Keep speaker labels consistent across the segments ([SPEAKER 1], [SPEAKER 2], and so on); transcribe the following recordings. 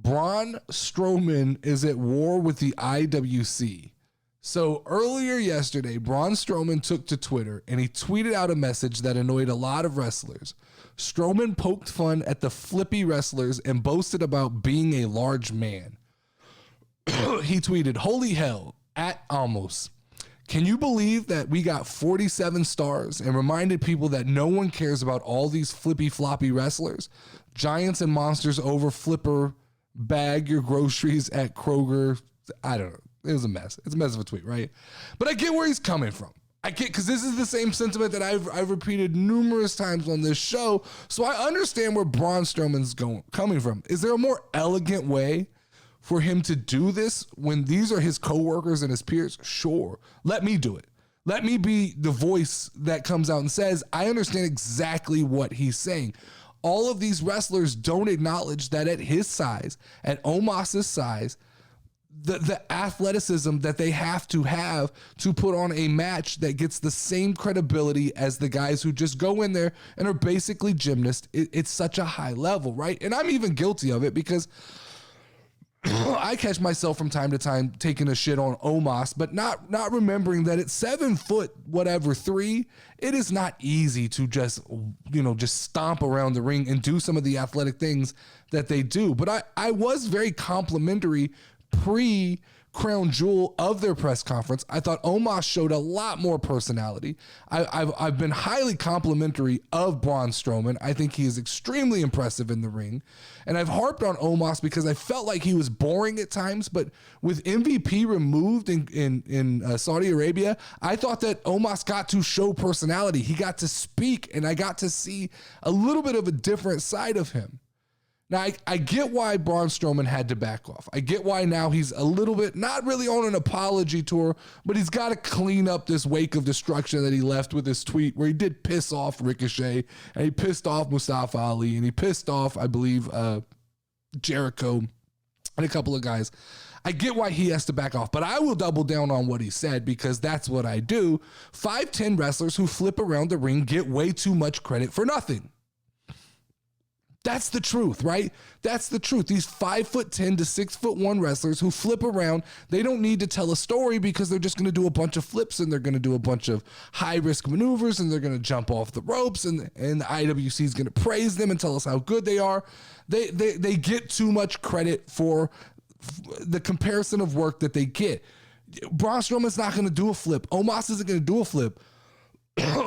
[SPEAKER 1] Braun Strowman is at war with the IWC. So earlier yesterday, Braun Strowman took to Twitter and he tweeted out a message that annoyed a lot of wrestlers. Strowman poked fun at the flippy wrestlers and boasted about being a large man. He tweeted, "Holy hell, at Almost. Can you believe that we got 47 stars?" and reminded people that no one cares about all these flippy floppy wrestlers. Giants and monsters over flipper, bag your groceries at Kroger. I don't know. It was a mess. It's a mess of a tweet, right? But I get where he's coming from. I get, because this is the same sentiment that I've repeated numerous times on this show. So I understand where Braun Strowman's coming from. Is there a more elegant way for him to do this when these are his coworkers and his peers? Sure. Let me do it. Let me be the voice that comes out and says, I understand exactly what he's saying. All of these wrestlers don't acknowledge that at his size, at Omos's size, the athleticism that they have to put on a match that gets the same credibility as the guys who just go in there and are basically gymnasts. It's such a high level, right? And I'm even guilty of it because I catch myself from time to time taking a shit on Omos, but not remembering that at 7 foot, whatever, 3, it is not easy to just stomp around the ring and do some of the athletic things that they do. But I was very complimentary pre-Crown Jewel of their press conference. I thought Omos showed a lot more personality. I've been highly complimentary of Braun Strowman. I think he is extremely impressive in the ring. And I've harped on Omos because I felt like he was boring at times, but with MVP removed in Saudi Arabia, I thought that Omos got to show personality. He got to speak, and I got to see a little bit of a different side of him. Now, I get why Braun Strowman had to back off. I get why now he's a little bit, not really on an apology tour, but he's got to clean up this wake of destruction that he left with his tweet where he did piss off Ricochet, and he pissed off Mustafa Ali, and he pissed off, I believe, Jericho and a couple of guys. I get why he has to back off, but I will double down on what he said because that's what I do. 5'10" wrestlers who flip around the ring get way too much credit for nothing. That's the truth, right? That's the truth. These 5'10" to 6'1" wrestlers who flip around, they don't need to tell a story because they're just going to do a bunch of flips and they're going to do a bunch of high-risk maneuvers and they're going to jump off the ropes and the IWC is going to praise them and tell us how good they are. They get too much credit for the comparison of work that they get. Braun Strowman's not going to do a flip. Omos isn't going to do a flip.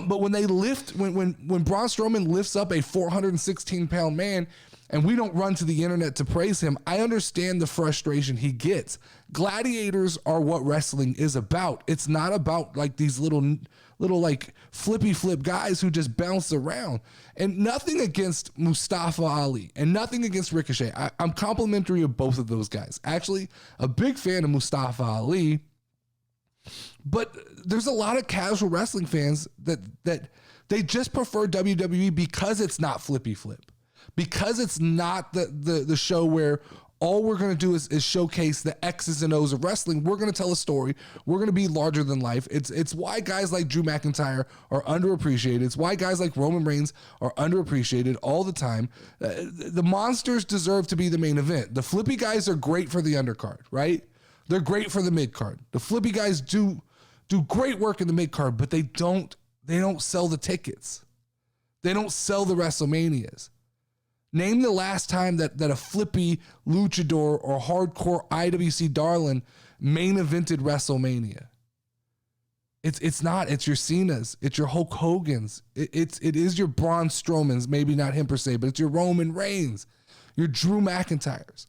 [SPEAKER 1] But when they lift, when Braun Strowman lifts up a 416-pound man and we don't run to the internet to praise him, I understand the frustration he gets. Gladiators are what wrestling is about. It's not about like these little like flippy flip guys who just bounce around. And nothing against Mustafa Ali and nothing against Ricochet. I'm complimentary of both of those guys. Actually, a big fan of Mustafa Ali. But there's a lot of casual wrestling fans that they just prefer WWE because it's not flippy flip, because it's not the show where all we're going to do is showcase the X's and O's of wrestling. We're going to tell a story. We're going to be larger than life. It's why guys like Drew McIntyre are underappreciated. It's why guys like Roman Reigns are underappreciated all the time. The monsters deserve to be the main event. The flippy guys are great for the undercard, right? They're great for the mid-card. The flippy guys do great work in the mid-card, but they don't sell the tickets. They don't sell the WrestleManias. Name the last time that a flippy luchador or hardcore IWC darling main evented WrestleMania. It's not. It's your Cenas. It's your Hulk Hogan's. It is your Braun Strowman's. Maybe not him per se, but it's your Roman Reigns, your Drew McIntyres.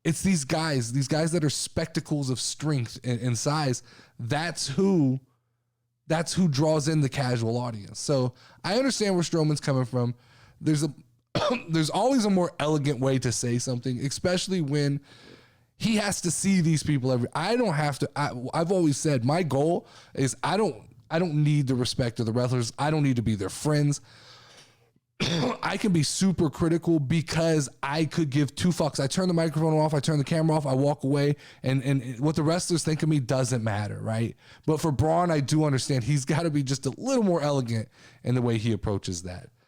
[SPEAKER 1] It's these guys that are spectacles of strength and size. That's who draws in the casual audience. So I understand where Strowman's coming from. There's always a more elegant way to say something, especially when he has to see these people I don't have to. I've always said my goal is I don't need the respect of the wrestlers. I don't need to be their friends. I can be super critical because I could give two fucks. I turn the microphone off, I turn the camera off, I walk away, and what the wrestlers think of me doesn't matter, right? But for Braun, I do understand he's got to be just a little more elegant in the way he approaches that.